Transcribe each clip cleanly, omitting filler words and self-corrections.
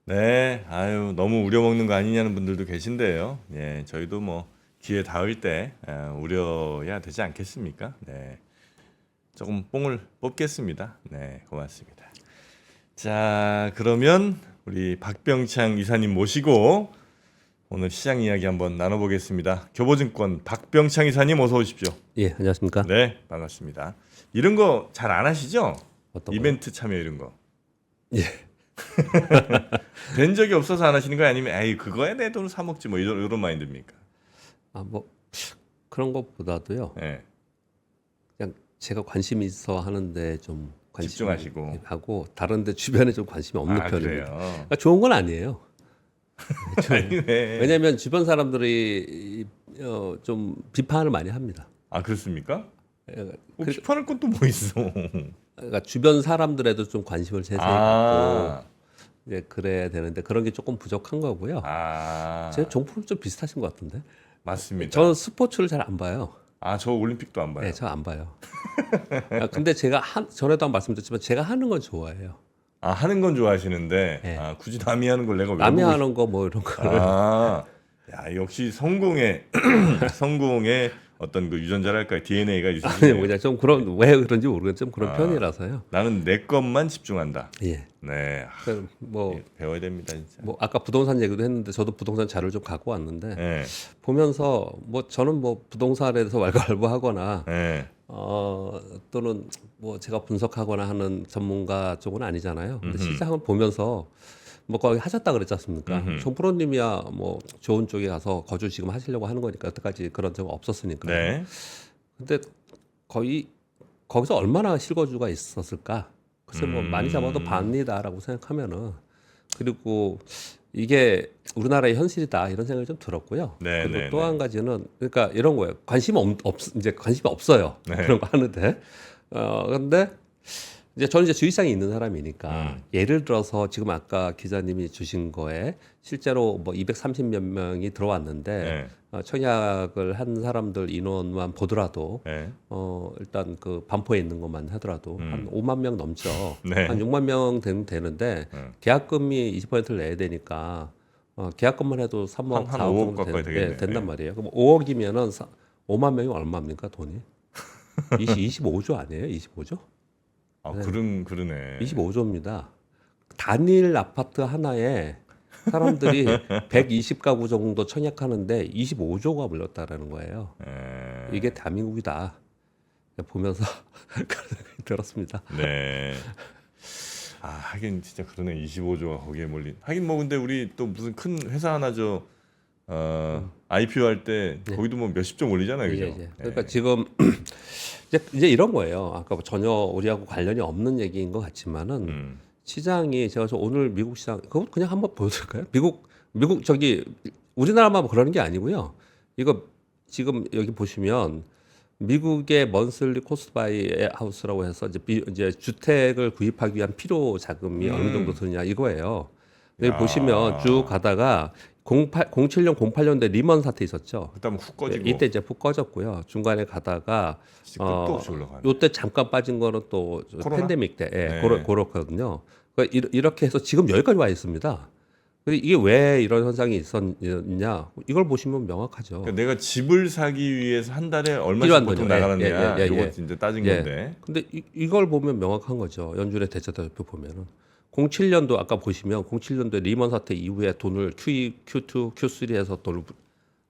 네, 아유, 너무 우려먹는 거 아니냐는 분들도 계신데요. 예, 저희도 뭐 기회 닿을 때 우려야 되지 않겠습니까? 네, 조금 뽕을 뽑겠습니다. 네, 고맙습니다. 자, 그러면 우리 박병창 이사님 모시고 오늘 시장 이야기 한번 나눠보겠습니다. 교보증권 박병창 이사님 어서 오십시오. 예, 안녕하십니까? 네, 반갑습니다. 이런 거 잘 안 하시죠? 어떤 이벤트 참여 이런 거. 예. 된 적이 없어서 안 하시는 거예요? 아니면 에이 그거에 내 돈을 사 먹지 뭐 이런 마인드입니까? 뭐 그런 것보다도요. 네. 그냥 제가 관심 있어 하는데 좀 관심 집중하시고. 하고 다른데 주변에 좀 관심이 없는 아, 편입니다. 그래요. 그러니까 좋은 건 아니에요. 아니 왜? 왜냐하면 주변 사람들이 좀 비판을 많이 합니다. 아 그렇습니까? 예, 뭐 비판할 건 또 뭐 있어? 그러니까 주변 사람들에도 좀 관심을 세세히 갖고 아, 이제 그래야 되는데 그런 게 조금 부족한 거고요. 아, 제 종품 좀 비슷하신 것 같은데. 맞습니다. 저는 스포츠를 잘 안 봐요. 저 올림픽도 안 봐요. 네, 저 안 봐요. 근데 제가 전에도 한 말씀드렸지만 제가 하는 건 좋아해요. 하는 건 좋아하시는데 네. 굳이 남이 하는 걸 내가 왜 남이 보고 하는 거 뭐 이런 거를 야 역시 성공의 어떤 그 유전자랄까 DNA가 아니 있으시네요. 뭐냐 좀 그런 왜 그런지 모르겠지만 좀 그런 편이라서요. 나는 내 것만 집중한다. 예. 네, 그러니까 뭐 배워야 됩니다 진짜. 아까 부동산 얘기도 했는데 저도 부동산 자료를 좀 갖고 왔는데 네, 보면서 뭐 저는 뭐 부동산에 대해서 왈가왈부하거나 네, 또는 뭐 제가 분석하거나 하는 전문가 쪽은 아니잖아요. 근데 시장을 보면서 뭐 거기 하셨다 그랬지 않습니까? 정프로님이야 뭐 좋은 쪽에 가서 거주 지금 하시려고 하는 거니까 여태까지 그런 적 없었으니까. 네. 근데 거기서 얼마나 실거주가 있었을까? 글쎄 뭐 많이 잡아도 반이다라고 생각하면은 그리고 이게 우리나라의 현실이다 이런 생각이 좀 들었고요. 네, 그리고 네, 또 한 가지는 그러니까 이런 거예요. 이제 관심이 없어요. 네. 그런 거 하는데 근데 이제 저는 이제 주의사항이 있는 사람이니까 예를 들어서 지금 아까 기자님이 주신 거에 실제로 뭐 230몇 명이 들어왔는데 청약을 한 사람들 인원만 보더라도 네. 일단 그 반포에 있는 것만 하더라도 한 5만 명 넘죠. 네. 한 6만 명 되는데 계약금이 20%를 내야 되니까 계약금만 해도 3억, 한 4억 5억 정도 가까이 되겠네요. 된단 말이에요. 그럼 5억이면은 5만 명이 얼마입니까 돈이? 25조 아니에요? 25조? 그러네. 25조입니다. 단일 아파트 하나에 사람들이 120가구 정도 청약하는데 25조가 물렸다라는 거예요. 이게 대한민국이다. 보면서 그런 생각이 들었습니다. 네. 하긴 진짜 그러네. 25조가 거기에 몰린. 하긴 뭐 근데 우리 또 무슨 큰 회사 하나 IPO 할 때 거기도 뭐 몇십 조 몰리잖아요, 그죠? 예. 그러니까 지금 이제 이런 거예요. 아까 뭐 전혀 우리하고 관련이 없는 얘기인 것 같지만은 시장이 제가 오늘 미국 시장 그거 그냥 한번 보여드릴까요? 미국 저기 우리나라만 그러는 게 아니고요. 이거 지금 여기 보시면 미국의 먼슬리 코스트 바이 하우스라고 해서 이제 주택을 구입하기 위한 필요 자금이 어느 정도 드느냐 이거예요. 여기 보시면 쭉 가다가 07년, 08년대 리먼 사태 있었죠. 그다음 훅 꺼지고. 이때 이제 푹 꺼졌고요. 중간에 가다가 끝도 없이 올라가네. 요때 잠깐 빠진 거는 또 코로나? 팬데믹 때 네. 그렇거든요. 그러니까 이렇게 해서 지금 여기까지 와 있습니다. 근데 이게 왜 이런 현상이 있었냐? 이걸 보시면 명확하죠. 그러니까 내가 집을 사기 위해서 한 달에 얼마씩 필요한 보통 돈이요. 나가느냐. 예. 이거 진짜 따진 예. 건데. 근데 이걸 보면 명확한 거죠. 연준의 대체대표 보면은 07년도 아까 보시면 07년도에 리먼 사태 이후에 돈을 Q2, Q3에서 돈을 풀었지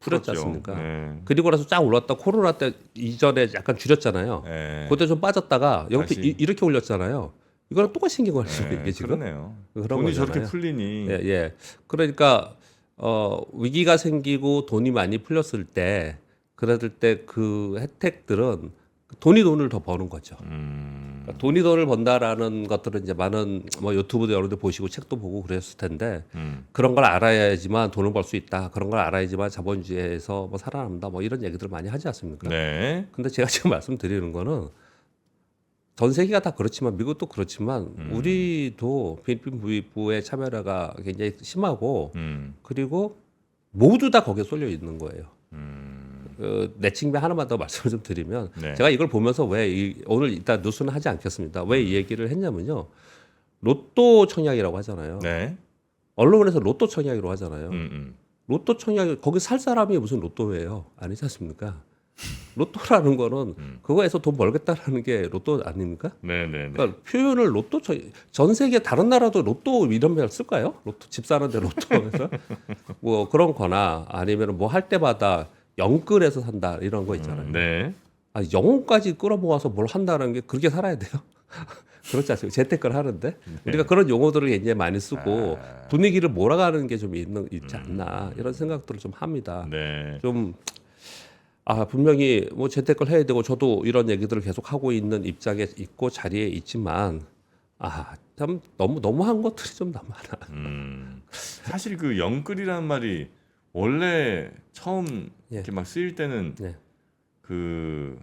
풀었죠. 않습니까? 네. 그리고 나서 쫙 올랐다 코로나 때 이전에 약간 줄였잖아요. 네. 그때 좀 빠졌다가 여기 다시. 이렇게 올렸잖아요. 이거랑 똑같이 생긴 거예요, 이게 지금. 그러네요. 그런 돈이 거잖아요. 저렇게 풀리니. 예. 그러니까 위기가 생기고 돈이 많이 풀렸을 때 그랬을 때 그 혜택들은 돈을 더 버는 거죠. 그러니까 돈을 번다라는 것들은 이제 많은 뭐 유튜브도 여러 대 보시고 책도 보고 그랬을 텐데 그런 걸 알아야지만 돈을 벌 수 있다. 그런 걸 알아야지만 자본주의에서 뭐 살아남는다. 뭐 이런 얘기들을 많이 하지 않습니까? 네. 근데 제가 지금 말씀드리는 거는 전 세계가 다 그렇지만 미국도 그렇지만 우리도 필리핀 부의 차별화가 굉장히 심하고 그리고 모두 다 거기에 쏠려 있는 거예요. 내칭배 하나만 더 말씀을 좀 드리면 네. 제가 이걸 보면서 오늘 이따 뉴스는 하지 않겠습니다. 왜 이 얘기를 했냐면요. 로또 청약이라고 하잖아요. 네. 언론에서 로또 청약이라고 하잖아요. 음. 로또 청약 거기 살 사람이 무슨 로또예요? 아니지 않습니까? 로또라는 거는 그거에서 돈 벌겠다라는 게 로또 아닙니까? 네네네. 그러니까 표현을 로또 전 세계 다른 나라도 로또 이런 말 쓸까요? 로또 집 사는데 로또에서 뭐 그런 거나 아니면 뭐 할 때마다 영끌해서 산다 이런 거 있잖아요. 네. 아, 영혼까지 끌어모아서 뭘 한다는 게 그렇게 살아야 돼요? 그렇지 않습니까? 재테크를 하는데 우리가 그런 용어들을 굉장히 많이 쓰고 분위기를 몰아가는 게 좀 있지 않나 이런 생각들을 좀 합니다. 네. 좀 분명히 뭐 재테크를 해야 되고 저도 이런 얘기들을 계속 하고 있는 입장에 있고 자리에 있지만 참 너무한 것들이 좀 많아. 사실 그 영끌이라는 말이 원래 처음 예. 이렇게 막 쓰일 때는 네. 그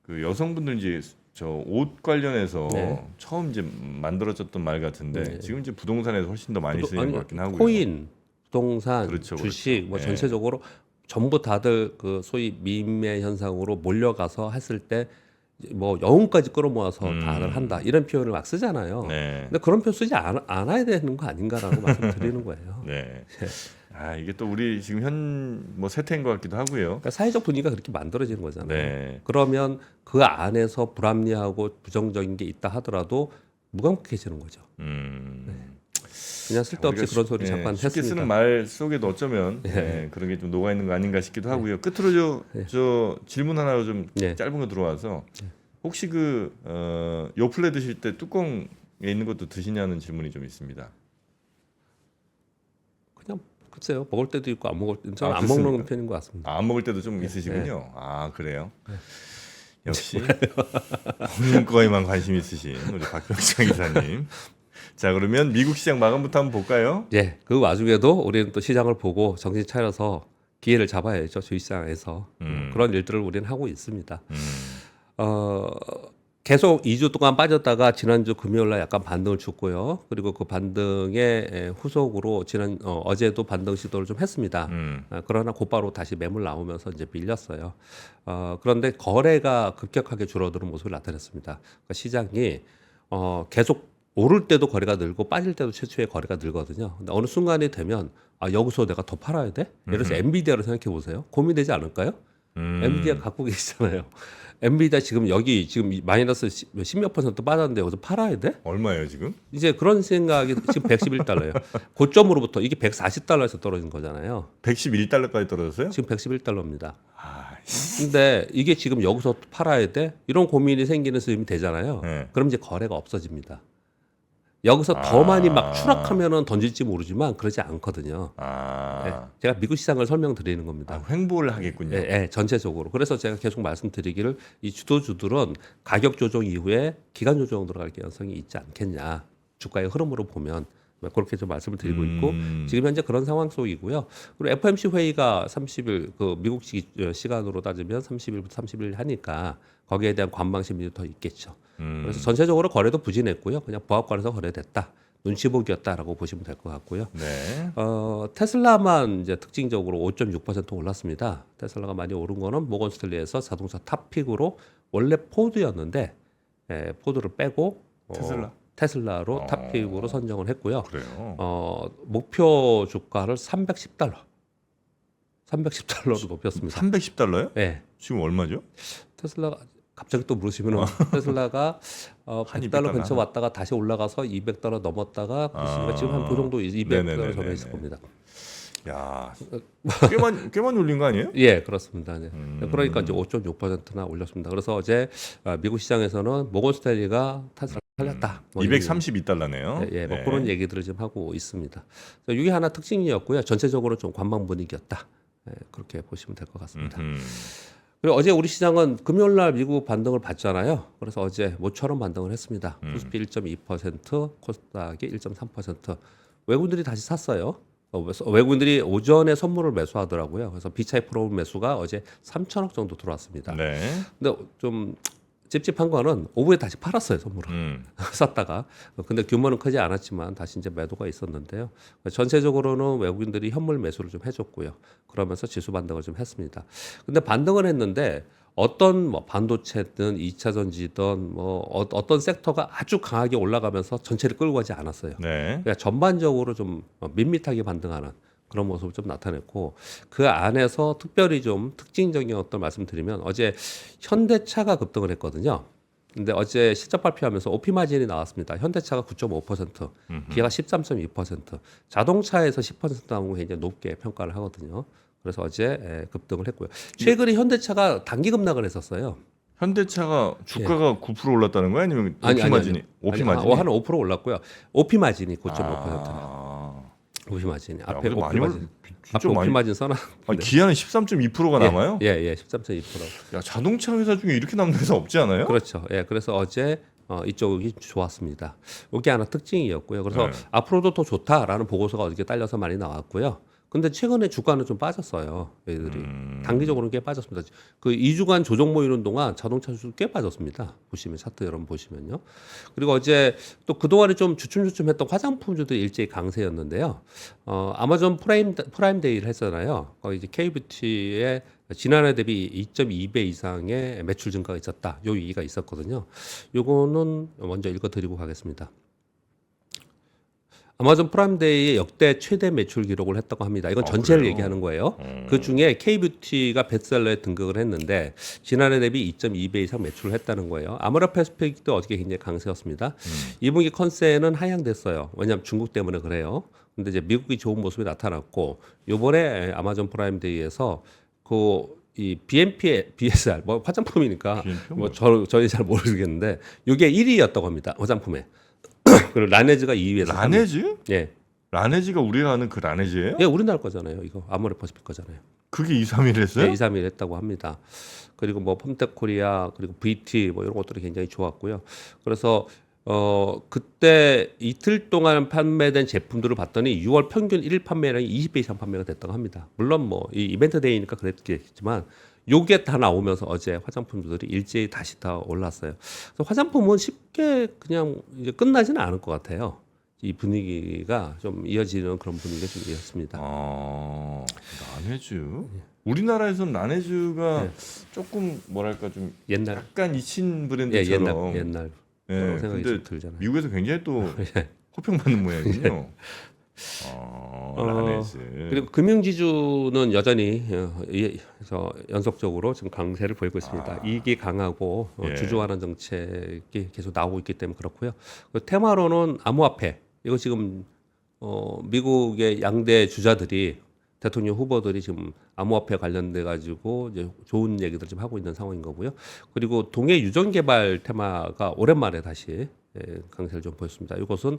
여성분들 이제 저 옷 관련해서 네. 처음 이제 만들어졌던 말 같은데 네. 지금 이제 부동산에서 훨씬 더 많이 쓰이는 것 같긴 하고요. 코인, 부동산, 그렇죠, 주식 그렇죠. 뭐 예. 전체적으로 전부 다들 그 소위 민매 현상으로 몰려가서 했을 때 뭐 영혼까지 끌어모아서 다들 한다 이런 표현을 막 쓰잖아요. 네. 근데 그런 표현 쓰지 않아야 되는 거 아닌가라고 말씀드리는 거예요. 네. 이게 또 우리 지금 뭐 세태인 것 같기도 하고요. 그러니까 사회적 분위기가 그렇게 만들어지는 거잖아요. 네. 그러면 그 안에서 불합리하고 부정적인 게 있다 하더라도 무감각해지는 거죠. 그냥 쓸데없이 우리가 그런 소리 예, 잠깐 쉽게 했습니다. 쓰는 말 속에도 어쩌면 그런 게 좀 녹아 있는 거 아닌가 싶기도 하고요. 끝으로 저 질문 하나 좀 네. 짧은 거 들어와서 혹시 요플레 드실 때 뚜껑에 있는 것도 드시냐는 질문이 좀 있습니다. 그냥 글쎄요. 먹을 때도 있고 안 먹을 때는 저는 안 그렇습니까? 먹는 편인 것 같습니다. 안 먹을 때도 좀 있으시군요. 그래요. 역시 먹는 거에만 관심 있으신 우리 박병창 기사님. 자, 그러면 미국 시장 마감부터 한번 볼까요? 예, 그 와중에도 우리는 또 시장을 보고 정신 차려서 기회를 잡아야죠. 주식시장에서 그런 일들을 우리는 하고 있습니다. 계속 2주 동안 빠졌다가 지난주 금요일날 약간 반등을 줬고요. 그리고 그 반등의 후속으로 어제도 반등 시도를 좀 했습니다. 그러나 곧바로 다시 매물 나오면서 이제 밀렸어요. 그런데 거래가 급격하게 줄어드는 모습을 나타냈습니다. 그러니까 시장이 계속 오를 때도 거래가 늘고 빠질 때도 최초의 거래가 늘거든요. 근데 어느 순간이 되면 여기서 내가 더 팔아야 돼? 예를 들어서 엔비디아를 생각해 보세요. 고민되지 않을까요? 엔비디아 갖고 계시잖아요. 엔비디아 지금 마이너스 10몇 % 빠졌는데 여기서 팔아야 돼? 얼마예요 지금? 이제 그런 생각이 지금 111달러예요. 고점으로부터 이게 140달러에서 떨어진 거잖아요. 111달러까지 떨어졌어요? 지금 111달러입니다. 근데 이게 지금 여기서 팔아야 돼? 이런 고민이 생기는 수준이 되잖아요. 네. 그럼 이제 거래가 없어집니다. 여기서 더 많이 막 추락하면은 던질지 모르지만 그러지 않거든요. 네, 제가 미국 시장을 설명드리는 겁니다. 횡보를 하겠군요. 예, 전체적으로. 그래서 제가 계속 말씀드리기를 이 주도주들은 가격 조정 이후에 기간 조정 들어갈 가능성이 있지 않겠냐. 주가의 흐름으로 보면 그렇게 좀 말씀을 드리고 있고 지금 현재 그런 상황 속이고요. 그리고 FOMC 회의가 30일 그 미국 시간으로 따지면 30일부터 30일 하니까 거기에 대한 관망 심리도 더 있겠죠. 그래서 전체적으로 거래도 부진했고요. 그냥 보합권에서 거래됐다. 눈치 보기였다라고 보시면 될 것 같고요. 네. 테슬라만 이제 특징적으로 5.6% 올랐습니다. 테슬라가 많이 오른 거는 모건 스탠리에서 자동차 탑픽으로 원래 포드였는데 포드를 빼고 테슬라로 탑픽으로 선정을 했고요. 그래요. 목표 주가를 310달러로 높였습니다. 310달러요? 네. 지금 얼마죠? 테슬라가 갑자기 또 물으시면 테슬라가 한 100달러 200달러 근처 왔다가 다시 올라가서 200달러 넘었다가 지금 한 그 정도 200달러 네네네네네. 전에 있을 겁니다. 야, 꽤 많이 올린 거 아니에요? 예, 그렇습니다. 네. 그러니까 이제 5.6%나 올렸습니다. 그래서 어제 미국 시장에서는 모건 스탠리가 테슬라 살렸다. 232달러네요. 예, 뭐 그런 얘기들을 지금 하고 있습니다. 이게 하나 특징이었고요. 전체적으로 좀 관망 분위기였다. 그렇게 보시면 될 것 같습니다. 그리고 어제 우리 시장은 금요일 날 미국 반등을 봤잖아요. 그래서 어제 모처럼 반등을 했습니다. 코스피 1.2%, 코스닥이 1.3%. 외국인들이 다시 샀어요. 외국인들이 오전에 선물을 매수하더라고요. 그래서 비차익 프로그램 매수가 어제 3천억 정도 들어왔습니다. 네. 근데 좀 찝찝한 거는 오후에 다시 팔았어요, 선물을. 샀다가. 근데 규모는 크지 않았지만 다시 이제 매도가 있었는데요. 전체적으로는 외국인들이 현물 매수를 좀 해줬고요. 그러면서 지수 반등을 좀 했습니다. 근데 반등을 했는데 어떤 뭐 반도체든 2차 전지든 뭐 어떤 섹터가 아주 강하게 올라가면서 전체를 끌고 가지 않았어요. 네. 그러니까 전반적으로 좀 밋밋하게 반등하는 그런 모습을 좀 나타냈고 그 안에서 특별히 좀 특징적인 어떤 말씀드리면 어제 현대차가 급등을 했거든요. 근데 어제 실적 발표하면서 OP 마진이 나왔습니다. 현대차가 9.5%, 기아가 13.2%, 자동차에서 10% 나온 거 굉장히 높게 평가를 하거든요. 그래서 어제 급등을 했고요. 최근에 현대차가 단기 급락을 했었어요. 현대차가 주가가 9% 올랐다는 거야? 아니면 OP 마진이? OP 마진이? 한 5% 올랐고요. OP 마진이 9.5%. 아, OP 마진이 야, 앞에 근데 OP 많이 마진 진짜 앞에 OP 많이. 마진 써놨. 아니, 기아는 13.2%가 남아요? 예, 13.2%. 야, 자동차 회사 중에 이렇게 남는 회사 없지 않아요? 그렇죠. 예, 그래서 어제 이쪽이 좋았습니다. 이게 하나 특징이었고요. 그래서 네. 앞으로도 더 좋다라는 보고서가 어저께 딸려서 많이 나왔고요. 근데 최근에 주가는 좀 빠졌어요. 얘들이 단기적으로는 꽤 빠졌습니다. 그 2주간 조정 모이는 동안 자동차 주도 꽤 빠졌습니다. 보시면 차트 여러분 보시면요. 그리고 어제 또 그동안에 좀 주춤주춤했던 화장품주도 일제히 강세였는데요. 아마존 프라임데이를 했잖아요. 거기 이제 K뷰티의 지난해 대비 2.2배 이상의 매출 증가가 있었다. 요 얘기가 있었거든요. 요거는 먼저 읽어드리고 가겠습니다. 아마존 프라임데이의 역대 최대 매출 기록을 했다고 합니다. 이건 전체를 그래요? 얘기하는 거예요. 그 중에 K뷰티가 베스트셀러에 등극을 했는데 지난해 대비 2.2배 이상 매출을 했다는 거예요. 아모레 패시픽도 어저께 굉장히 강세였습니다. 2분기 컨센은 하향됐어요. 왜냐하면 중국 때문에 그래요. 근데 이제 미국이 좋은 모습이 나타났고 요번에 아마존 프라임데이에서 이 BSR 뭐 화장품이니까 BNP 뭐 저희 잘 모르겠는데 이게 1위였다고 합니다. 화장품에. 그리고 라네즈가 2위에서 라네즈? 예. 라네즈가 우리가 아는 그 라네즈예요? 예, 우리나라 거잖아요. 이거 아모레 퍼시픽 거잖아요. 그게 2, 3일 했어요? 예, 2, 3일 했다고 합니다. 그리고 뭐 펌텍코리아 그리고 VT 뭐 이런 것들이 굉장히 좋았고요. 그래서 그때 이틀 동안 판매된 제품들을 봤더니 6월 평균 1일 판매량이 20배 이상 판매가 됐다고 합니다. 물론 뭐 이 이벤트 데이니까 그랬겠지만 요게 다 나오면서 어제 화장품들이 일제히 다시 다 올랐어요. 그래서 화장품은 쉽게 그냥 이제 끝나지는 않을 것 같아요. 이 분위기가 좀 이어지는 그런 분위기가 좀 이었습니다. 라네즈. 우리나라에서는 라네즈가 조금 뭐랄까 좀 옛날 약간 잊힌 예, 브랜드처럼. 옛날 예, 생각이 근데 좀 들잖아요. 미국에서 굉장히 또 예. 호평받는 모양이군요. 라네즈. 그리고 금융지주는 여전히 그래서 연속적으로 지금 강세를 보이고 있습니다. 이익이 강하고 예. 주주 완화 정책이 계속 나오고 있기 때문에 그렇고요. 그 테마로는 암호화폐 이거 지금 미국의 양대 주자들이 대통령 후보들이 지금 암호화폐 관련돼 가지고 이제 좋은 얘기들 좀 하고 있는 상황인 거고요. 그리고 동해 유전 개발 테마가 오랜만에 다시 강세를 좀 보였습니다. 이것은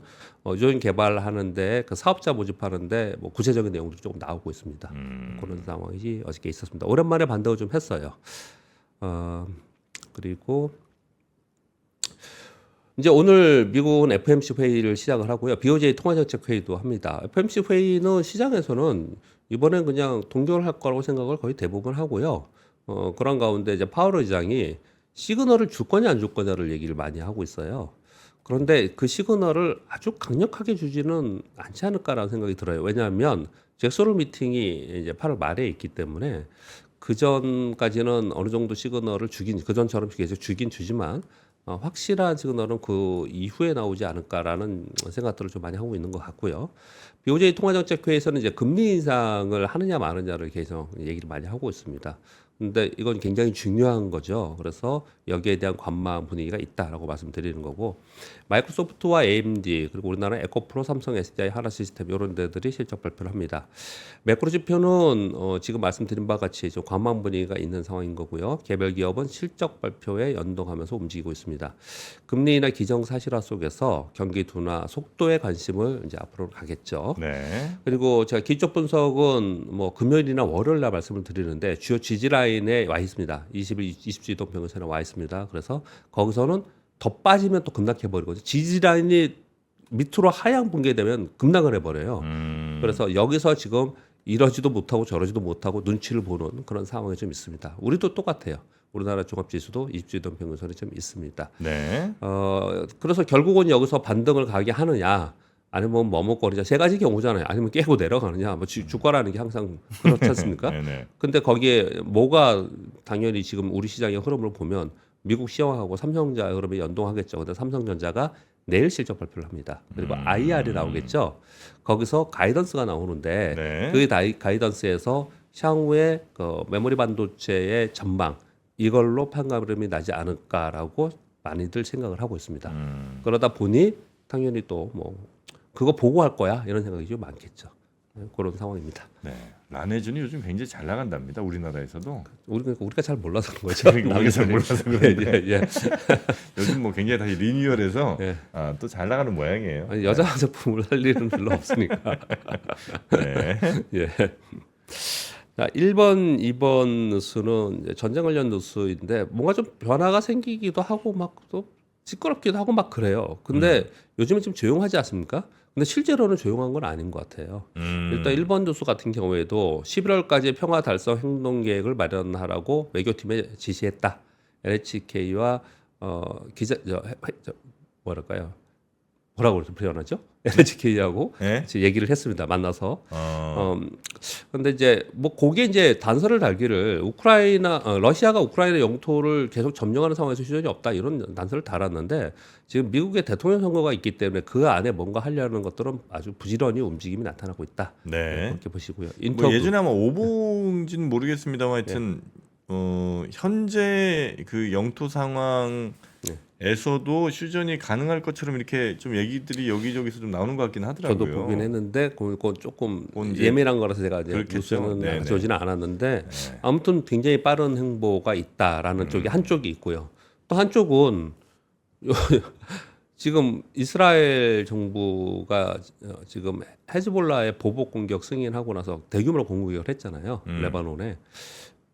유전 개발하는데 그 사업자 모집하는데 뭐 구체적인 내용들이 조금 나오고 있습니다. 그런 상황이 어저께 있었습니다. 오랜만에 반등을 좀 했어요. 그리고 이제 오늘 미국은 FOMC 회의를 시작을 하고요. BOJ 통화정책 회의도 합니다. FOMC 회의는 시장에서는 이번엔 그냥 동결할 거라고 생각을 거의 대부분 하고요. 그런 가운데 이제 파월 의장이 시그널을 줄 거냐 안 줄 거냐를 얘기를 많이 하고 있어요. 그런데 그 시그널을 아주 강력하게 주지는 않지 않을까라는 생각이 들어요. 왜냐하면 잭소홀 미팅이 이제 8월 말에 있기 때문에 그 전까지는 어느 정도 시그널을 그 전처럼 계속 주긴 주지만 확실한 시그널은 그 이후에 나오지 않을까라는 생각들을 좀 많이 하고 있는 것 같고요. BOJ 통화정책회의에서는 이제 금리 인상을 하느냐 마느냐를 계속 얘기를 많이 하고 있습니다. 근데 이건 굉장히 중요한 거죠. 그래서 여기에 대한 관망 분위기가 있다라고 말씀드리는 거고, 마이크로소프트와 AMD 그리고 우리나라 에코프로, 삼성, SDI, 하나시스템 이런 데들이 실적 발표를 합니다. 매크로 지표는 지금 말씀드린 바와 같이 좀 관망 분위기가 있는 상황인 거고요. 개별 기업은 실적 발표에 연동하면서 움직이고 있습니다. 금리나 기정사실화 속에서 경기 둔화 속도에 관심을 이제 앞으로 가겠죠. 네. 그리고 제가 기초 분석은 뭐 금요일이나 월요일 날 말씀을 드리는데 주요 지지 라인에 와 있습니다. 20주 이동 평균선에 와 있습니다. 그래서 거기서는 더 빠지면 또 급락해 버리거든요. 지지 라인이 밑으로 하향 붕괴되면 급락을 해 버려요. 그래서 여기서 지금 이러지도 못하고 저러지도 못하고 눈치를 보는 그런 상황이 좀 있습니다. 우리도 똑같아요. 우리나라 종합지수도 20주移평균선이 좀 있습니다. 네. 그래서 결국은 여기서 반등을 가게 하느냐, 아니면 머뭇거리자 세 가지 경우잖아요. 아니면 깨고 내려가느냐, 뭐 주가라는 게 항상 그렇지 않습니까? 네네. 근데 거기에 뭐가 당연히 지금 우리 시장의 흐름을 보면 미국 시황하고 삼성전자 흐름이 연동하겠죠. 근데 삼성전자가 내일 실적 발표를 합니다. 그리고 IR이 나오겠죠. 거기서 가이던스가 나오는데 네. 그 가이던스에서 향후에 그 메모리 반도체의 전망 이걸로 판가름이 나지 않을까라고 많이들 생각을 하고 있습니다. 그러다 보니 당연히 또 뭐 그거 보고 할 거야 이런 생각이 좀 많겠죠. 그런 상황입니다. 네. 라네준이 요즘 굉장히 잘 나간답니다. 우리나라에서도. 우리가 잘 몰라서 그런 거죠. 우리가 잘 몰라서 그런데 예, 예. 요즘 뭐 굉장히 다시 리뉴얼해서 예. 또 잘 나가는 모양이에요. 아니, 여자 제품을 할 일은 별로 없으니까. 네. 예. 자, 1번, 2번 뉴스는 이제 전쟁 관련 뉴스인데 뭔가 좀 변화가 생기기도 하고 막 또 시끄럽기도 하고 막 그래요. 근데 요즘은 좀 조용하지 않습니까? 근데 실제로는 조용한 건 아닌 것 같아요. 일단 1번 뉴스 같은 경우에도 11월까지 평화 달성 행동 계획을 마련하라고 외교팀에 지시했다. LHK와 뭐랄까요? 뭐라고 표현하죠? LHK하고 네? 얘기를 했습니다. 만나서. 근데 이제 뭐 거기에 이제 단서를 달기를 러시아가 우크라이나 영토를 계속 점령하는 상황에서 휴전이 없다 이런 단서를 달았는데 지금 미국의 대통령 선거가 있기 때문에 그 안에 뭔가 하려는 것들은 아주 부지런히 움직임이 나타나고 있다. 네. 그렇게 보시고요. 뭐 인터뷰. 예전에 아마 오보인지는 모르겠습니다만 하여튼 현재 그 영토 상황에서도 휴전이 가능할 것처럼 이렇게 좀 얘기들이 여기저기서 좀 나오는 것 같긴 하더라고요. 저도 보긴 했는데 그건 조금 그건 이제 예민한 거라서 제가 이제 그렇겠죠. 뉴스에는 네네. 가져오지는 않았는데 네. 아무튼 굉장히 빠른 행보가 있다라는 쪽이 한쪽이 있고요. 또 한쪽은 지금 이스라엘 정부가 지금 헤즈볼라의 보복 공격 승인하고 나서 대규모로 공격을 했잖아요. 레바논에.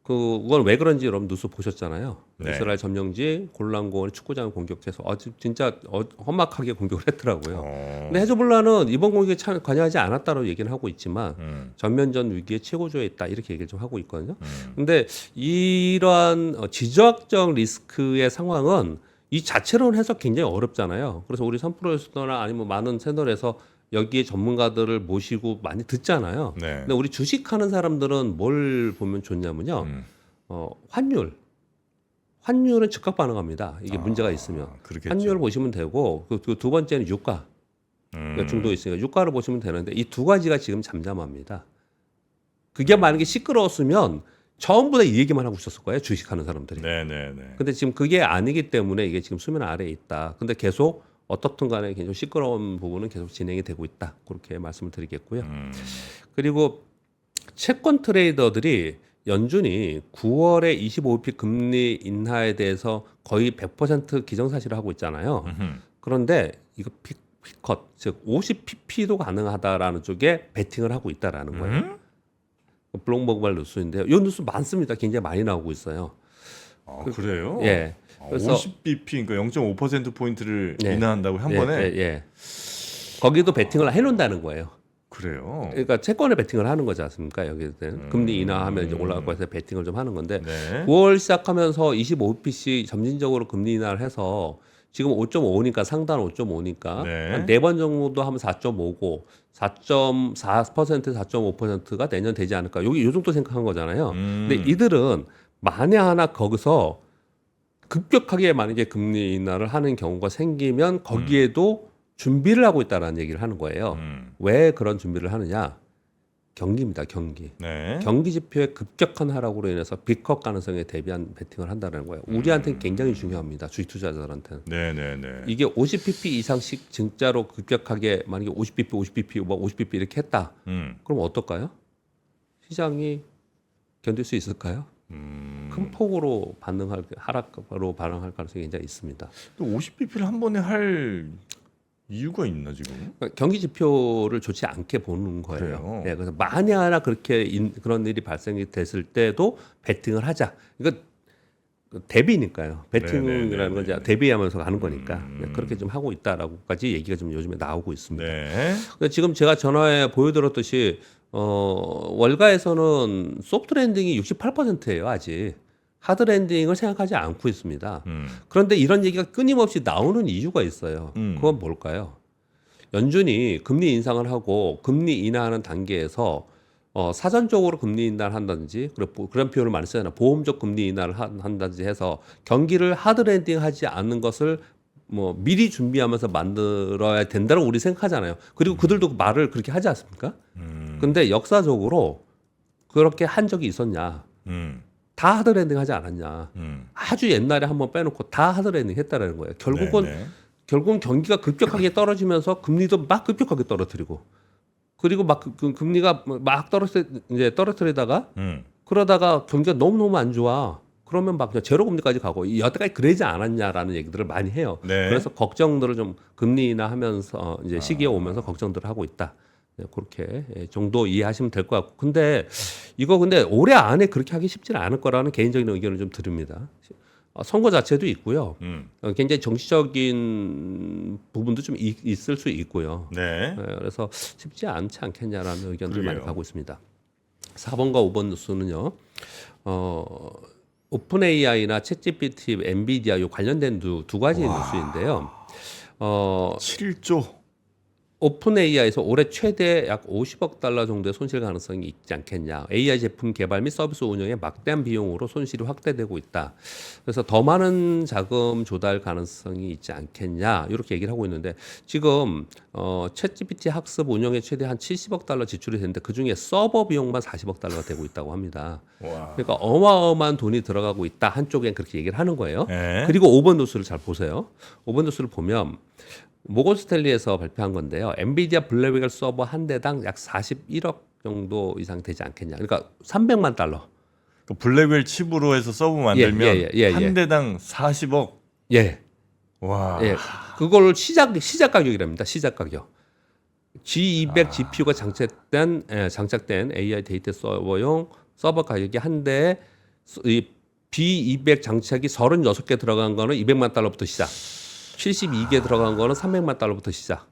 그건 왜 그런지 여러분 뉴스 보셨잖아요. 네. 이스라엘 점령지 골란고원 축구장을 공격해서 진짜 험악하게 공격을 했더라고요. 근데 헤즈볼라는 이번 공격에 관여하지 않았다고 얘기는 하고 있지만 전면전 위기의 최고조에 있다 이렇게 얘기를 좀 하고 있거든요. 근데 이러한 지정학적 리스크의 상황은 이 자체로는 해석 굉장히 어렵잖아요. 그래서 우리 3프로에서나 아니면 많은 채널에서 여기에 전문가들을 모시고 많이 듣잖아요. 네. 근데 우리 주식하는 사람들은 뭘 보면 좋냐면요. 환율은 즉각 반응합니다. 이게 문제가 있으면. 그렇겠죠. 환율을 보시면 되고 그 두 번째는 유가. 중도에 있으니까 유가를 보시면 되는데 이 두 가지가 지금 잠잠합니다. 그게 만약에 시끄러웠으면 전부 다 이 얘기만 하고 있었을 거예요. 주식하는 사람들이. 네네네. 근데 지금 그게 아니기 때문에 이게 지금 수면 아래에 있다. 근데 계속 어떻든 간에 계속 시끄러운 부분은 계속 진행이 되고 있다. 그렇게 말씀을 드리겠고요. 그리고 채권 트레이더들이 연준이 9월에 25bp 금리 인하에 대해서 거의 100% 기정사실을 하고 있잖아요. 그런데 이거 피컷, 즉 50pp도 가능하다라는 쪽에 베팅을 하고 있다라는 거예요. 블룸버그발 뉴스인데요. 이 뉴스 많습니다. 굉장히 많이 나오고 있어요. 그래요? 예. 그래서 50bp 그러니까 0.5% 포인트를 예. 인하한다고 한 예, 번에 예. 거기도 베팅을 해놓는다는 거예요. 그래요. 그러니까 채권에 베팅을 하는 거지 않습니까? 여기는 금리 인하하면 이제 올라갈 거에서 베팅을 좀 하는 건데 네. 9월 시작하면서 25bp씩 점진적으로 금리 인하를 해서 지금 5.5니까 상단 5.5니까 네. 한 4번 정도 하면 4.5고 4.4% 4.5%가 내년 되지 않을까? 여기 요 정도 생각한 거잖아요. 근데 이들은 만에 하나 거기서 급격하게 만약에 금리 인하를 하는 경우가 생기면 거기에도 준비를 하고 있다라는 얘기를 하는 거예요. 왜 그런 준비를 하느냐? 경기입니다. 경기. 네. 경기 지표의 급격한 하락으로 인해서 빅컷 가능성에 대비한 베팅을 한다는 거예요. 우리한테는 굉장히 중요합니다. 주식 투자자들한테는. 네네네. 이게 50bp 이상씩 진짜로 급격하게 만약에 50bp, 뭐 50bp 이렇게 했다. 그럼 어떨까요? 시장이 견딜 수 있을까요? 큰 폭으로 하락으로 반응할 가능성이 굉장히 있습니다. 또 50bp를 한 번에 할 이유가 있나 지금? 그러니까 경기 지표를 좋지 않게 보는 거예요. 그래요? 예, 그래서 만에 하나 그렇게 그런 일이 발생이 됐을 때도 베팅을 하자. 이거 대비니까요. 베팅이라는 건 이제 대비하면서 가는 거니까 그렇게 좀 하고 있다라고까지 얘기가 좀 요즘에 나오고 있습니다. 네. 근데 지금 제가 전화에 보여드렸듯이 월가에서는 소프트 랜딩이 68%예요 아직. 하드 랜딩을 생각하지 않고 있습니다. 그런데 이런 얘기가 끊임없이 나오는 이유가 있어요. 그건 뭘까요? 연준이 금리 인상을 하고 금리 인하하는 단계에서 사전적으로 금리 인하를 한다든지 그런 표현을 많이 쓰잖아요. 보험적 금리 인하를 한다든지 해서 경기를 하드 랜딩하지 않는 것을 뭐 미리 준비하면서 만들어야 된다고 우리 생각하잖아요. 그리고 그들도 말을 그렇게 하지 않습니까? 근데 역사적으로 그렇게 한 적이 있었냐? 다 하드 랜딩 하지 않았냐? 아주 옛날에 한번 빼놓고 다 하드 랜딩 했다라는 거예요. 결국은 경기가 급격하게 떨어지면서 금리도 막 급격하게 떨어뜨리고 그리고 막 금리가 막 떨어뜨리다가 그러다가 경기가 너무너무 안 좋아. 그러면 막 그냥 제로 금리까지 가고 여태까지 그러지 않았냐라는 얘기들을 많이 해요. 네. 그래서 걱정들을 좀 금리나 하면서 이제 시기에 오면서 걱정들을 하고 있다. 그렇게 정도 이해하시면 될 것 같고. 근데 올해 안에 그렇게 하기 쉽지는 않을 거라는 개인적인 의견을 좀 드립니다. 선거 자체도 있고요. 굉장히 정치적인 부분도 좀 있을 수 있고요. 네. 그래서 쉽지 않지 않겠냐라는 의견들 그러게요. 많이 가고 있습니다. 4번과 5번 뉴스는요. 오픈 AI나 챗GPT, 엔비디아 요 관련된 두 가지 뉴스인데요. 7조. 오픈 AI에서 올해 최대 약 50억 달러 정도의 손실 가능성이 있지 않겠냐. AI 제품 개발 및 서비스 운영에 막대한 비용으로 손실이 확대되고 있다. 그래서 더 많은 자금 조달 가능성이 있지 않겠냐. 이렇게 얘기를 하고 있는데 지금 챗GPT 학습 운영에 최대 한 70억 달러 지출이 되는데 그중에 서버 비용만 40억 달러가 되고 있다고 합니다. 와. 그러니까 어마어마한 돈이 들어가고 있다. 한쪽엔 그렇게 얘기를 하는 거예요. 네. 그리고 5번 뉴스를 잘 보세요. 5번 뉴스를 보면 모건 스탠리에서 발표한 건데요. 엔비디아 블랙웰 서버 한 대당 약 41억 정도 이상 되지 않겠냐. 그러니까 300만 달러. 그 블랙웰 칩으로 해서 서버 만들면 예. 한 대당 40억. 예. 와. 예. 그걸 시작 가격이랍니다. 시작 가격. G200 GPU가 장착된 AI 데이터 서버용 서버 가격이 한 대에 이 B200 장착이 36개 들어간 거는 200만 달러부터 시작. 72개 들어간 거는 300만 달러부터 시작.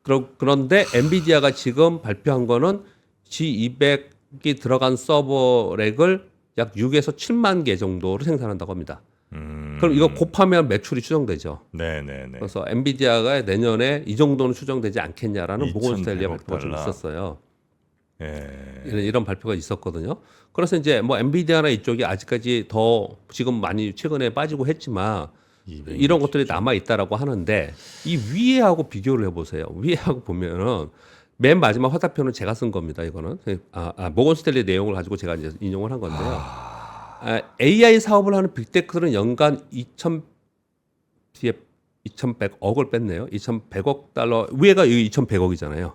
그런데 엔비디아가 지금 발표한 거는 G200이 들어간 서버 렉을 약 6에서 7만 개 정도로 생산한다고 합니다. 그럼 이거 곱하면 매출이 추정되죠. 네네네. 그래서 엔비디아가 내년에 이 정도는 추정되지 않겠냐라는 모건 스탠리의 2,100억 발표가 좀 달러. 있었어요. 예. 이런 발표가 있었거든요. 그래서 이제 뭐 엔비디아나 이쪽이 아직까지 더 지금 많이 최근에 빠지고 했지만 이런 것들이 남아 있다라고 하는데 이 위에하고 비교를 해보세요. 위에하고 보면은 맨 마지막 화살표는 제가 쓴 겁니다. 이거는 모건 스탠리 내용을 가지고 제가 이제 인용을 한 건데요. AI 사업을 하는 빅테크들은 연간 2,100억을 뺐네요. 2,100억 달러 위에가 여기 2,100억이잖아요.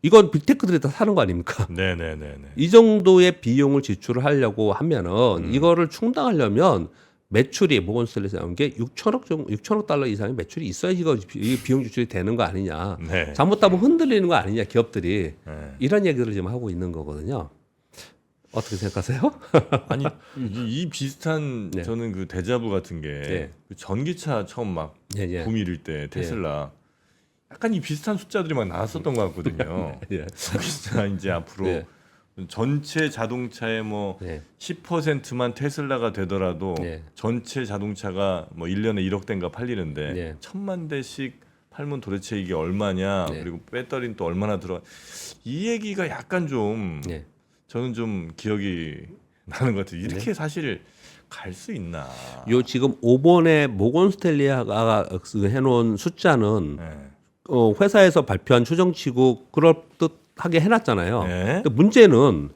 이건 빅테크들이 다 사는 거 아닙니까? 네네네네. 이 정도의 비용을 지출을 하려고 하면은 이거를 충당하려면 매출이 모건 스탠리에서 나온 게 6천억 달러 이상의 매출이 있어야 이거 비용 지출이 되는 거 아니냐. 네. 잘못하면 흔들리는 거 아니냐 기업들이 네. 이런 얘기들을 지금 하고 있는 거거든요. 어떻게 생각하세요? 아니 이 비슷한 네. 저는 그 데자부 같은 게 네. 그 전기차 처음 막 예. 붐 이룰 때 테슬라 약간 이 비슷한 숫자들이 막 나왔었던 것 같거든요. 예. 전기차 이제 앞으로 네. 전체 자동차의 뭐 네. 10%만 테슬라가 되더라도 네. 전체 자동차가 뭐 1년에 1억 대인가 팔리는데 네. 1,000만 대씩 팔면 도대체 이게 얼마냐? 네. 그리고 배터리는 또 얼마나 들어? 이 얘기가 약간 좀 네. 저는 좀 기억이 나는 것 같아요. 이렇게 사실 갈 수 있나? 요 지금 5번에 모건 스탠리가 해놓은 숫자는 네. 회사에서 발표한 추정치고 그럴 듯하게 해놨잖아요. 네. 근데 문제는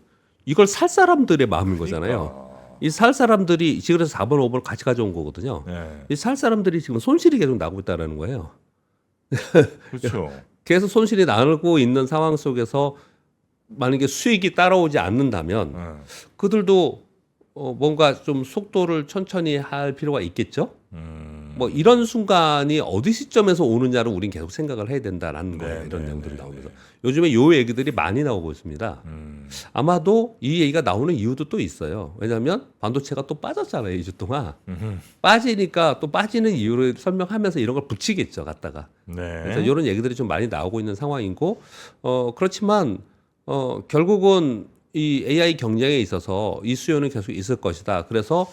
이걸 살 사람들의 마음인 거잖아요. 이 살 사람들이 지금 그래서 4번, 5번을 같이 가져온 거거든요. 네. 이 살 사람들이 지금 손실이 계속 나고 있다는 거예요. 그렇죠. 계속 손실이 나고 있는 상황 속에서 만약에 수익이 따라오지 않는다면 네. 그들도 뭔가 좀 속도를 천천히 할 필요가 있겠죠. 뭐 이런 순간이 어디 시점에서 오느냐를 우린 계속 생각을 해야 된다라는 거예요. 네, 이런 네, 내용들이 네, 나오면서 요즘에 요 얘기들이 많이 나오고 있습니다. 아마도 이 얘기가 나오는 이유도 또 있어요. 왜냐하면 반도체가 또 빠졌잖아요, 2주 동안. 빠지니까 또 빠지는 이유를 설명하면서 이런 걸 붙이겠죠, 갖다가. 네. 그래서 이런 얘기들이 좀 많이 나오고 있는 상황이고, 그렇지만 결국은 이 AI 경쟁에 있어서 이 수요는 계속 있을 것이다. 그래서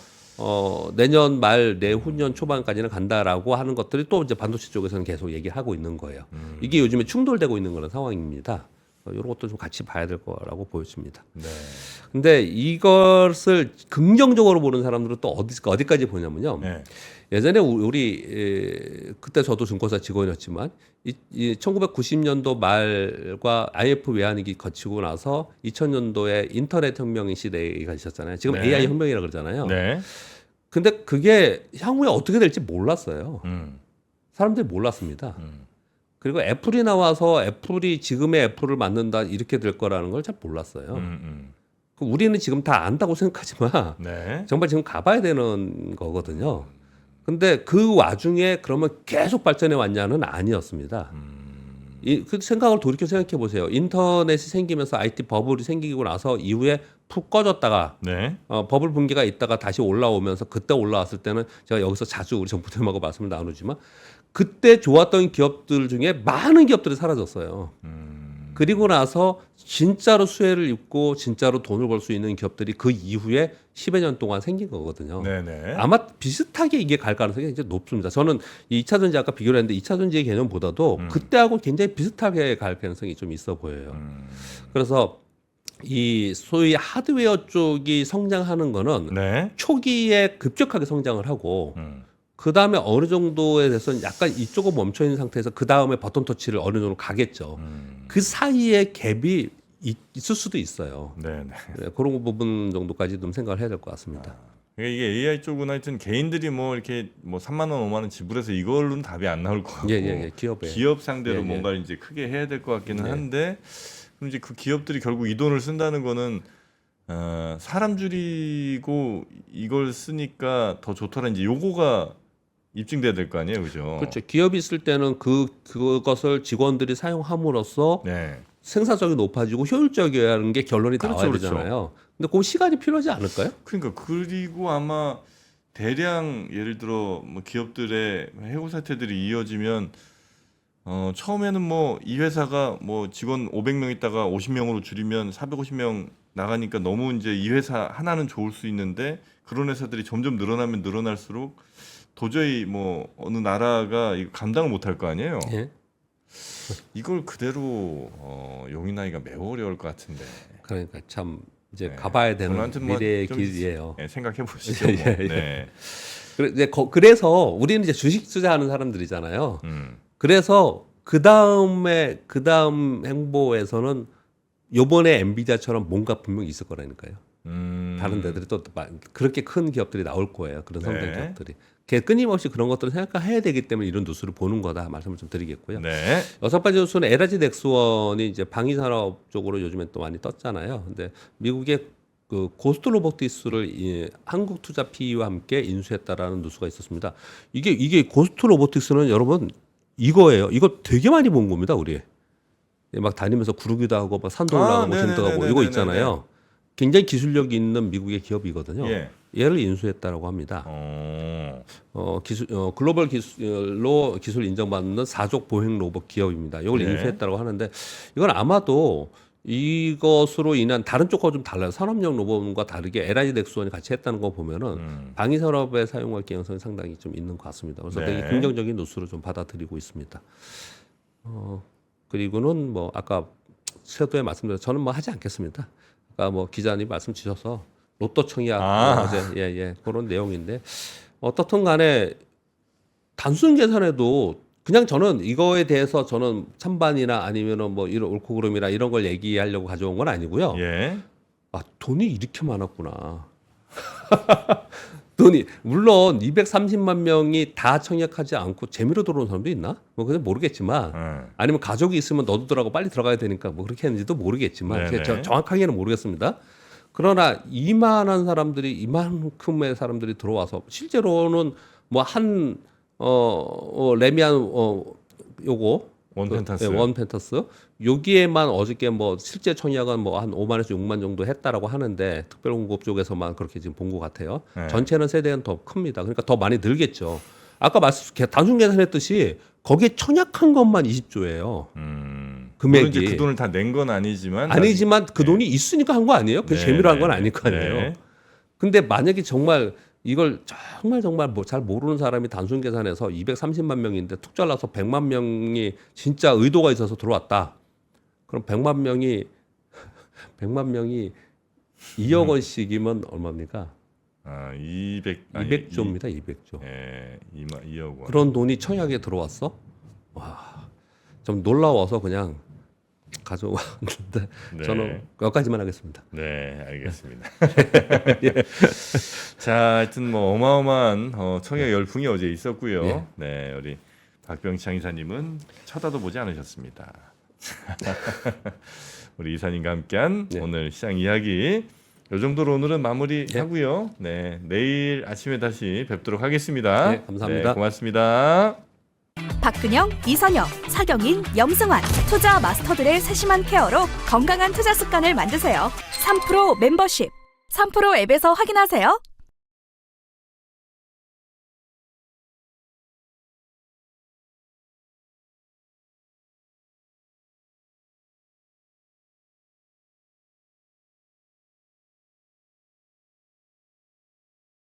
내년 말 내후년 초반까지는 간다라고 하는 것들이 또 이제 반도체 쪽에서는 계속 얘기하고 있는 거예요. 이게 요즘에 충돌되고 있는 그런 상황입니다. 이런 것도 좀 같이 봐야 될 거라고 보여집니다. 네. 근데 이것을 긍정적으로 보는 사람들은 또 어디까지 보냐면요. 네. 예전에 그때 저도 증권사 직원이었지만 1990년도 말과 IMF 외환위기 거치고 나서 2000년도에 인터넷 혁명 시대가 있었잖아요. 지금 네. AI 혁명이라 그러잖아요. 네. 근데 그게 향후에 어떻게 될지 몰랐어요. 음. 사람들이 몰랐습니다. 그리고 애플이 나와서 애플이 지금의 애플을 만든다 이렇게 될 거라는 걸 잘 몰랐어요. 우리는 지금 다 안다고 생각하지만 네. 정말 지금 가봐야 되는 거거든요. 근데 그 와중에 그러면 계속 발전해 왔냐는 아니었습니다. 그 생각을 돌이켜 생각해 보세요. 인터넷이 생기면서 IT 버블이 생기고 나서 이후에 푹 꺼졌다가 네. 버블 붕괴가 있다가 다시 올라오면서 그때 올라왔을 때는 제가 여기서 자주 우리 정부님하고 말씀을 나누지만 그때 좋았던 기업들 중에 많은 기업들이 사라졌어요. 그리고 나서 진짜로 수혜를 입고 진짜로 돈을 벌 수 있는 기업들이 그 이후에 10여 년 동안 생긴 거거든요. 네네. 아마 비슷하게 이게 갈 가능성이 이제 높습니다. 저는 이 2차 전지 아까 비교를 했는데 2차 전지의 개념보다도 그때하고 굉장히 비슷하게 갈 가능성이 좀 있어 보여요. 그래서 이 소위 하드웨어 쪽이 성장하는 거는 네. 초기에 급격하게 성장을 하고 그 다음에 어느 정도에 대해서는 약간 이쪽은 멈춰 있는 상태에서 그 다음에 버튼 터치를 어느 정도 가겠죠. 그 사이에 갭이 있을 수도 있어요. 네네. 네, 그런 부분 정도까지 좀 생각을 해야 될 것 같습니다. 그러니까 이게 AI 쪽은 하여튼 개인들이 뭐 이렇게 뭐 3만 원, 5만 원 지불해서 이걸로는 답이 안 나올 것 같고 예. 기업에. 기업 상대로 예, 예. 뭔가 이제 크게 해야 될 것 같기는 네. 한데 그럼 이제 그 기업들이 결국 이 돈을 쓴다는 거는 사람 줄이고 이걸 쓰니까 더 좋더라 이제 요거가 입증돼야 될 거 아니에요, 그죠? 그렇죠. 기업이 있을 때는 그것을 직원들이 사용함으로써 네. 생산성이 높아지고 효율적이라는 게 결론이 그렇죠, 나와야 그렇죠. 되잖아요. 근데 그 시간이 필요하지 않을까요? 그러니까 그리고 아마 대량 예를 들어 뭐 기업들의 해고 사태들이 이어지면 처음에는 뭐 이 회사가 뭐 직원 500명 있다가 50명으로 줄이면 450명 나가니까 너무 이제 이 회사 하나는 좋을 수 있는데 그런 회사들이 점점 늘어나면 늘어날수록 도저히 뭐 어느 나라가 이거 감당을 못할 거 아니에요. 예. 이걸 그대로 용인하기가 매우 어려울 것 같은데. 그러니까 참 이제 네. 가봐야 되는 저는 뭐 미래의 좀 길이에요. 생각해 보시죠. 뭐. 예, 예. 네. 그래서 우리는 이제 주식 투자하는 사람들이잖아요. 그래서 그 다음 행보에서는 요번에 엔비디아처럼 뭔가 분명히 있을 거라니까요. 다른 데들이 또 그렇게 큰 기업들이 나올 거예요. 그런 성장 네. 기업들이. 끊임없이 그런 것들을 생각해야 되기 때문에 이런 뉴스를 보는 거다 말씀을 좀 드리겠고요. 네. 여섯 번째 뉴스는 LG 넥스원이 이제 방위산업 쪽으로 요즘에 또 많이 떴잖아요. 근데 미국의 그 고스트 로보틱스를 한국 투자 PE와 함께 인수했다라는 뉴스가 있었습니다. 이게 고스트 로보틱스는 여러분 이거예요. 이거 되게 많이 본 겁니다, 우리. 막 다니면서 구르기도 하고 막 산도 올라가고 진도 가고 이거 있잖아요. 굉장히 기술력이 있는 미국의 기업이거든요. 예. 얘를 인수했다라고 합니다. 글로벌 기술로 기술 인정받는 사족 보행 로봇 기업입니다. 이걸 네. 인수했다고 하는데 이건 아마도 이것으로 인한 다른 쪽과 좀 달라요. 산업용 로봇과 다르게 LG 넥스원이 같이 했다는 거 보면은 방위 산업에 사용할 가능성이 상당히 좀 있는 것 같습니다. 그래서 네. 되게 긍정적인 뉴스로 좀 받아들이고 있습니다. 그리고는 뭐 아까 세도에 말씀드렸 저는 뭐 하지 않겠습니다. 아까 뭐 기자님 말씀 주셔서 로또 청약 어제 그런 내용인데 어떻든 간에 단순 계산해도 그냥 저는 이거에 대해서 저는 찬반이나 아니면은 뭐 이런 옳고 그름이나 이런 걸 얘기하려고 가져온 건 아니고요. 예. 아, 돈이 이렇게 많았구나. 돈이 물론 230만 명이 다 청약하지 않고 재미로 들어온 사람도 있나? 뭐 그건 모르겠지만 아니면 가족이 있으면 너도 들어가고 빨리 들어가야 되니까 뭐 그렇게 했는지도 모르겠지만 네네. 정확하게는 모르겠습니다. 그러나 이만한 사람들이 이만큼의 사람들이 들어와서 실제로는 뭐 한 레미안 요거 원펜타스. 원펜터스 여기에만 어저께 뭐 실제 청약은 뭐 한 5만에서 6만 정도 했다라고 하는데 특별공급 쪽에서만 그렇게 지금 본 것 같아요. 네. 전체는 세대는 더 큽니다. 그러니까 더 많이 늘겠죠. 아까 단순 계산했듯이 거기에 청약한 것만 20조예요. 물론 이제 금액이 그 돈을 다 낸 건 아니지만 그 돈이 있으니까 한 거 아니에요? 그 재미로 한 건 아닐 거 아니에요. 네. 근데 만약에 정말 이걸 정말 뭐 잘 모르는 사람이 단순 계산해서 230만 명인데 툭 잘라서 100만 명이 진짜 의도가 있어서 들어왔다. 그럼 100만 명이 2억 원씩이면 얼마입니까? 200조입니다. 200조. 예, 2억 원. 그런 돈이 청약에 들어왔어? 와, 좀 놀라워서 그냥 가져왔는데 네. 저는 여기까지만 하겠습니다. 네, 알겠습니다. 자, 하여튼 뭐 어마어마한 청약 열풍이 어제 있었고요. 예. 네, 우리 박병창 이사님은 쳐다도 보지 않으셨습니다. 우리 이사님과 함께한 네. 오늘 시장 이야기 이 정도로 오늘은 마무리하고요. 네, 내일 아침에 다시 뵙도록 하겠습니다. 네, 감사합니다. 네, 고맙습니다. 박근영, 이선영, 차경인, 염승환 투자 마스터들의 세심한 케어로 건강한 투자 습관을 만드세요. 3프로 멤버십 3프로 앱에서 확인하세요.